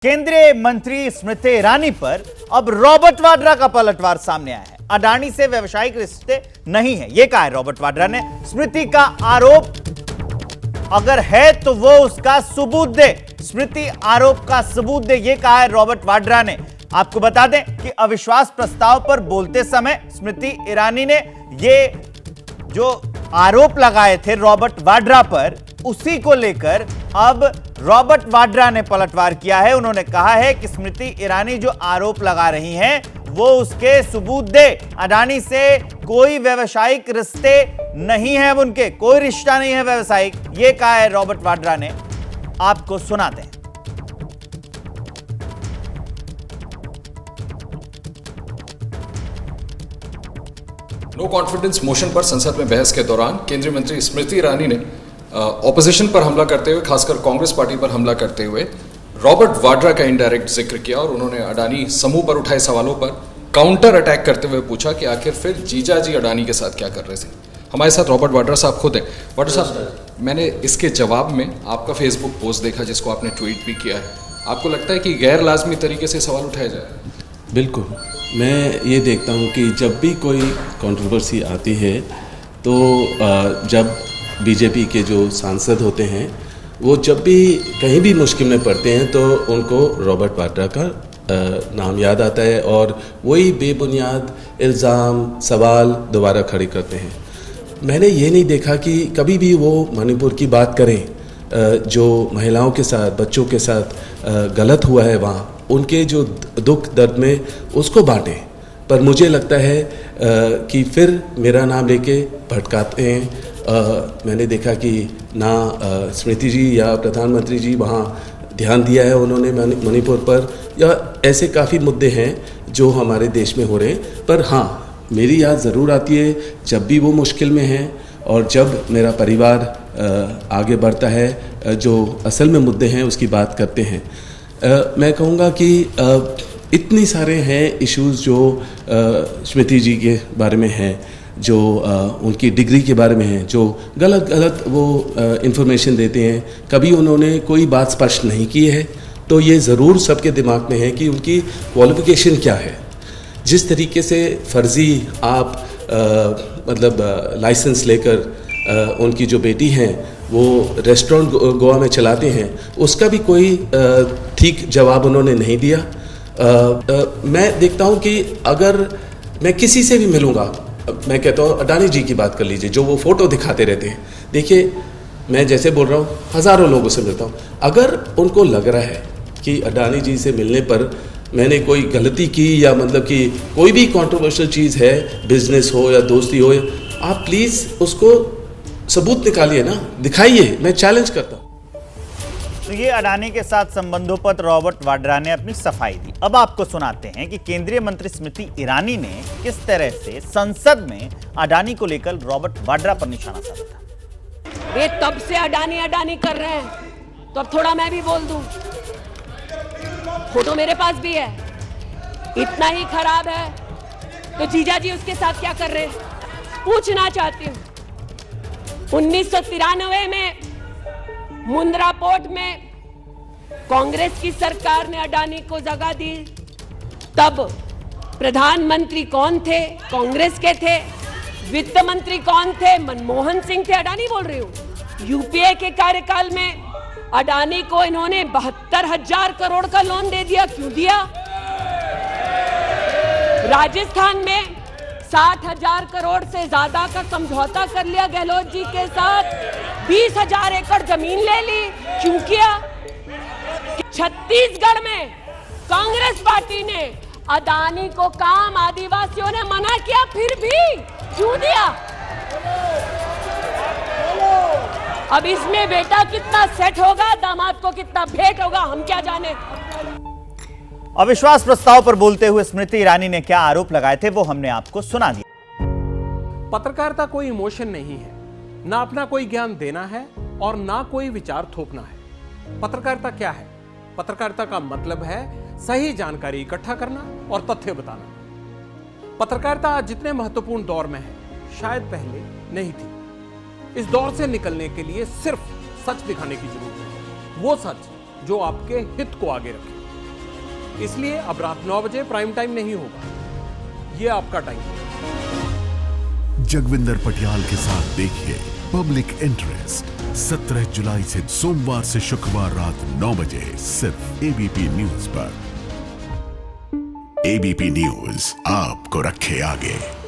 केंद्रीय मंत्री स्मृति ईरानी पर अब रॉबर्ट वाड्रा का पलटवार सामने आया है। अडानी से व्यवसायिक रिश्ते नहीं है, यह कहा है रॉबर्ट वाड्रा ने। स्मृति का आरोप अगर है तो वो उसका सबूत दे, स्मृति आरोप का सबूत दे, यह कहा है रॉबर्ट वाड्रा ने। आपको बता दें कि अविश्वास प्रस्ताव पर बोलते समय स्मृति ईरानी ने ये जो आरोप लगाए थे रॉबर्ट वाड्रा पर, उसी को लेकर अब रॉबर्ट वाड्रा ने पलटवार किया है। उन्होंने कहा है कि स्मृति ईरानी जो आरोप लगा रही हैं वो उसके सबूत दे। अडानी से कोई व्यवसायिक रिश्ते नहीं है, उनके कोई रिश्ता नहीं है व्यवसायिक, ये कहा है रॉबर्ट वाड्रा ने। आपको सुनाते हैं। नो कॉन्फिडेंस मोशन पर संसद में बहस के दौरान केंद्रीय मंत्री स्मृति ईरानी ने ऑपोजिशन पर हमला करते हुए, खासकर कांग्रेस पार्टी पर हमला करते हुए रॉबर्ट वाड्रा का इनडायरेक्ट जिक्र किया और उन्होंने अडानी समूह पर उठाए सवालों पर काउंटर अटैक करते हुए पूछा कि आखिर फिर जीजाजी अडानी के साथ क्या कर रहे थे। हमारे साथ रॉबर्ट वाड्रा साहब खुद हैं। वाड्रा साहब, मैंने इसके जवाब में आपका फेसबुक पोस्ट देखा जिसको आपने ट्वीट भी किया है। आपको लगता है कि गैर लाजमी तरीके से सवाल उठाया जाए? बिल्कुल, मैं ये देखता हूँ कि जब भी कोई कंट्रोवर्सी आती है तो जब बीजेपी के जो सांसद होते हैं वो जब भी कहीं भी मुश्किल में पड़ते हैं तो उनको रॉबर्ट वाड्रा का नाम याद आता है और वही बेबुनियाद इल्ज़ाम सवाल दोबारा खड़े करते हैं। मैंने ये नहीं देखा कि कभी भी वो मणिपुर की बात करें, जो महिलाओं के साथ बच्चों के साथ गलत हुआ है वहाँ, उनके जो दुख दर्द में उसको बांटें। पर मुझे लगता है कि फिर मेरा नाम लेके भटकाते हैं। मैंने देखा कि ना स्मृति जी या प्रधानमंत्री जी वहाँ ध्यान दिया है उन्होंने मणिपुर पर, या ऐसे काफ़ी मुद्दे हैं जो हमारे देश में हो रहे हैं। पर हाँ, मेरी याद ज़रूर आती है जब भी वो मुश्किल में हैं और जब मेरा परिवार आगे बढ़ता है, जो असल में मुद्दे हैं उसकी बात करते हैं। मैं कहूँगा कि इतनी सारे हैं इश्यूज़ जो स्मृति जी के बारे में हैं, जो उनकी डिग्री के बारे में है, जो गलत वो इन्फॉर्मेशन देते हैं। कभी उन्होंने कोई बात स्पष्ट नहीं की है तो ये ज़रूर सबके दिमाग में है कि उनकी क्वालिफ़िकेशन क्या है। जिस तरीके से फर्जी आप लाइसेंस लेकर उनकी जो बेटी हैं वो रेस्टोरेंट गोवा में चलाते हैं, उसका भी कोई ठीक जवाब उन्होंने नहीं दिया। मैं देखता हूँ कि अगर मैं किसी से भी मिलूँगा, मैं कहता हूँ अडानी जी की बात कर लीजिए, जो वो फ़ोटो दिखाते रहते हैं। देखिए, मैं जैसे बोल रहा हूँ हज़ारों लोगों से मिलता हूँ, अगर उनको लग रहा है कि अडानी जी से मिलने पर मैंने कोई गलती की या मतलब कि कोई भी कंट्रोवर्शियल चीज़ है, बिजनेस हो या दोस्ती हो, आप प्लीज़ उसको सबूत निकालिए ना, दिखाइए। मैं चैलेंज करता हूँ। तो ये अडानी के साथ संबंधों पर रॉबर्ट वाड्रा ने अपनी सफाई दी। अब आपको सुनाते हैं कि केंद्रीय मंत्री स्मृति ईरानी ने किस तरह से संसद में अडानी को लेकर रॉबर्ट वाड्रा पर निशाना साधा। वे तब से अडानी अडानी कर रहे हैं, तो अब थोड़ा मैं भी बोल दूं। फोटो मेरे पास भी है। इतना ही खराब है तो जीजा जी उसके साथ क्या कर रहे हैं? पूछना चाहती हूँ। 1993 में मुंद्रा पोर्ट में कांग्रेस की सरकार ने अडानी को जगह दी। तब प्रधानमंत्री कौन थे? कांग्रेस के थे। वित्त मंत्री कौन थे? मनमोहन सिंह थे। अडानी बोल रही हूं। यूपीए के कार्यकाल में अडानी को इन्होंने 72,000 करोड़ का लोन दे दिया। क्यों दिया? राजस्थान में 60,000 करोड़ से ज्यादा का समझौता कर लिया गहलोत जी के साथ। 20,000 एकड़ जमीन ले ली। क्यों किया? छत्तीसगढ़ में कांग्रेस पार्टी ने अडानी को काम आदिवासियों ने मना किया, फिर भी क्यों दिया? अब इसमें बेटा कितना सेट होगा, दामाद को कितना भेंट होगा, हम क्या जाने। अविश्वास प्रस्ताव पर बोलते हुए स्मृति ईरानी ने क्या आरोप लगाए थे वो हमने आपको सुना दिया। पत्रकारिता कोई इमोशन नहीं है, ना अपना कोई ज्ञान देना है और ना कोई विचार थोपना है। पत्रकारिता क्या है? पत्रकारिता का मतलब है सही जानकारी इकट्ठा करना और तथ्य बताना। पत्रकारिता आज जितने महत्वपूर्ण दौर में है, शायद पहले नहीं थी। इस दौर से निकलने के लिए सिर्फ सच दिखाने की जरूरत है, वो सच जो आपके हित को आगे रखे। इसलिए अब रात 9 बजे प्राइम टाइम नहीं होगा, ये आपका टाइम है। जगविंदर पटियाल के साथ देखिए पब्लिक इंटरेस्ट 17 जुलाई से सोमवार से शुक्रवार रात 9 बजे सिर्फ एबीपी न्यूज पर। एबीपी न्यूज आपको रखे आगे।